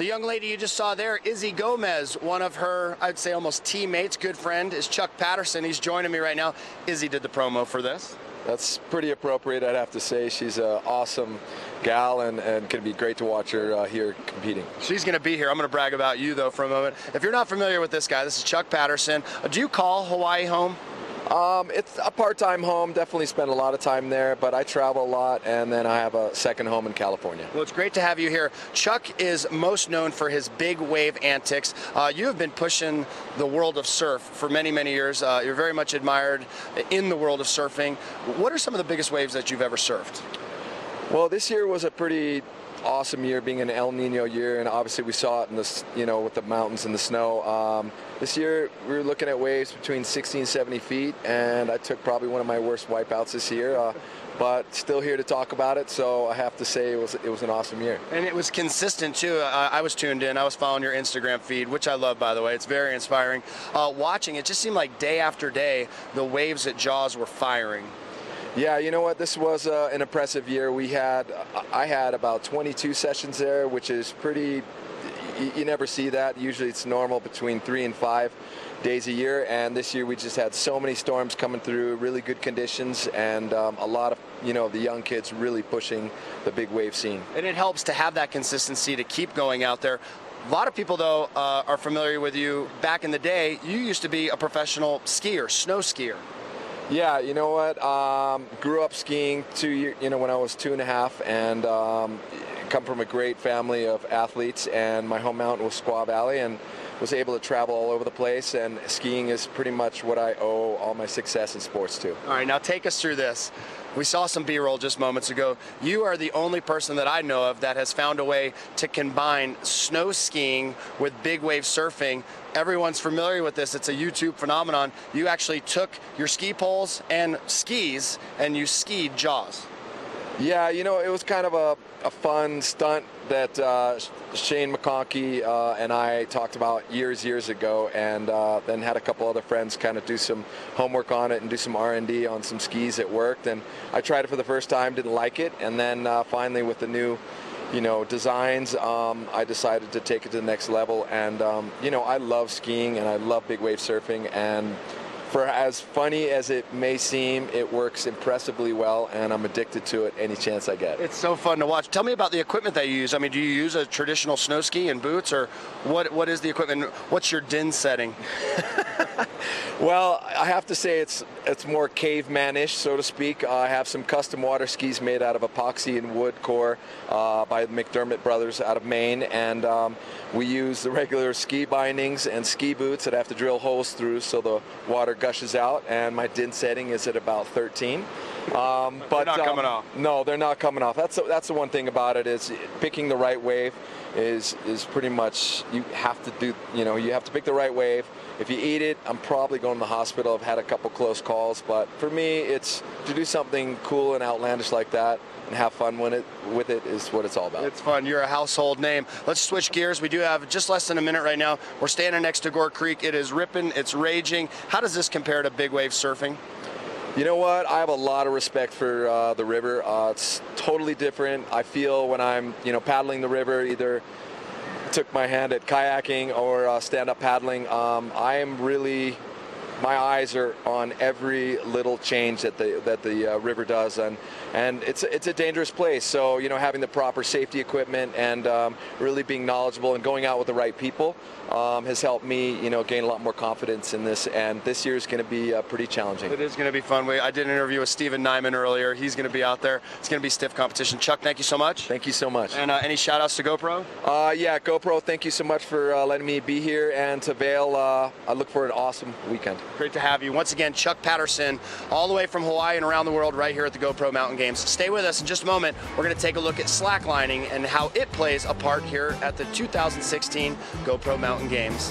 The young lady you just saw there, Izzy Gomez, one of her, I'd say almost teammates, good friend, is Chuck Patterson. He's joining me right now. Izzy did the promo for this. That's pretty appropriate, I'd have to say. She's an awesome gal, and going to be great to watch her here competing. She's going to be here. I'm going to brag about you, though, for a moment. If you're not familiar with this guy, this is Chuck Patterson. Do you call Hawaii home? It's a part-time home. Definitely spend a lot of time there, but I travel a lot, and then I have a second home in California. Well, it's great to have you here. Chuck is most known for his big wave antics. You have been pushing the world of surf for many, many years. You're very much admired in the world of surfing. What are some of the biggest waves that you've ever surfed? Well, this year was a pretty awesome year, being an El Nino year, and obviously we saw it in the, with the mountains and the snow. This year we were looking at waves between 60 and 70 feet, and I took probably one of my worst wipeouts this year. But still here to talk about it, so I have to say it was an awesome year. And it was consistent too. I was tuned in. I was following your Instagram feed, which I love, by the way. It's very inspiring. Watching it just seemed like day after day the waves at Jaws were firing. Yeah, you know what? This was an impressive year. I had about 22 sessions there, which is pretty. You never see that. Usually it's normal between 3 and 5 days a year, and this year we just had so many storms coming through, really good conditions, and a lot of the young kids really pushing the big wave scene. And it helps to have that consistency to keep going out there. A lot of people, though, are familiar with you. Back in the day, you used to be a professional skier, snow skier. Yeah, you know what? Grew up skiing when I was 2.5, and come from a great family of athletes, and my home mountain was Squaw Valley, and was able to travel all over the place, and skiing is pretty much what I owe all my success in sports to. All right, now take us through this. We saw some B-roll just moments ago. You are the only person that I know of that has found a way to combine snow skiing with big wave surfing. Everyone's familiar with this. It's a YouTube phenomenon. You actually took your ski poles and skis and you skied Jaws. Yeah, it was kind of a fun stunt that Shane McConkey and I talked about years ago, and then had a couple other friends kind of do some homework on it and do some R&D on some skis that worked. And I tried it for the first time, didn't like it, and then finally with the new designs, I decided to take it to the next level. And I love skiing and I love big wave surfing, and for as funny as it may seem, it works impressively well, and I'm addicted to it any chance I get. It's so fun to watch. Tell me about the equipment that you use. I mean, do you use a traditional snow ski and boots, or what is the equipment? What's your din setting? Well, I have to say it's more caveman-ish, so to speak. I have some custom water skis made out of epoxy and wood core by the McDermott brothers out of Maine, and we use the regular ski bindings and ski boots that I have to drill holes through so the water gushes out, and my din setting is at about 13. But they're not coming off. No, they're not coming off. That's the one thing about it, is picking the right wave is pretty much, you have to do, you have to pick the right wave. If you eat it, I'm probably going to the hospital. I've had a couple close calls, but for me, it's to do something cool and outlandish like that and have fun with it is what it's all about. It's fun. You're a household name. Let's switch gears. We do have just less than a minute right now. We're standing next to Gore Creek. It is ripping. It's raging. How does this compare to big wave surfing? You know what? I have a lot of respect for the river. It's totally different. I feel when I'm, paddling the river, either took my hand at kayaking or stand-up paddling, my eyes are on every little change that the river does, and it's a dangerous place. So having the proper safety equipment and really being knowledgeable and going out with the right people has helped me gain a lot more confidence in this. And this year is going to be pretty challenging. It is going to be fun. I did an interview with Steven Nyman earlier. He's going to be out there. It's going to be stiff competition. Chuck, thank you so much. Thank you so much. And any shout outs to GoPro? Yeah, GoPro, thank you so much for letting me be here, and to Vail, I look for an awesome weekend. Great to have you. Once again, Chuck Patterson, all the way from Hawaii and around the world, right here at the GoPro Mountain Games. Stay with us in just a moment. We're going to take a look at slacklining and how it plays a part here at the 2016 GoPro Mountain Games.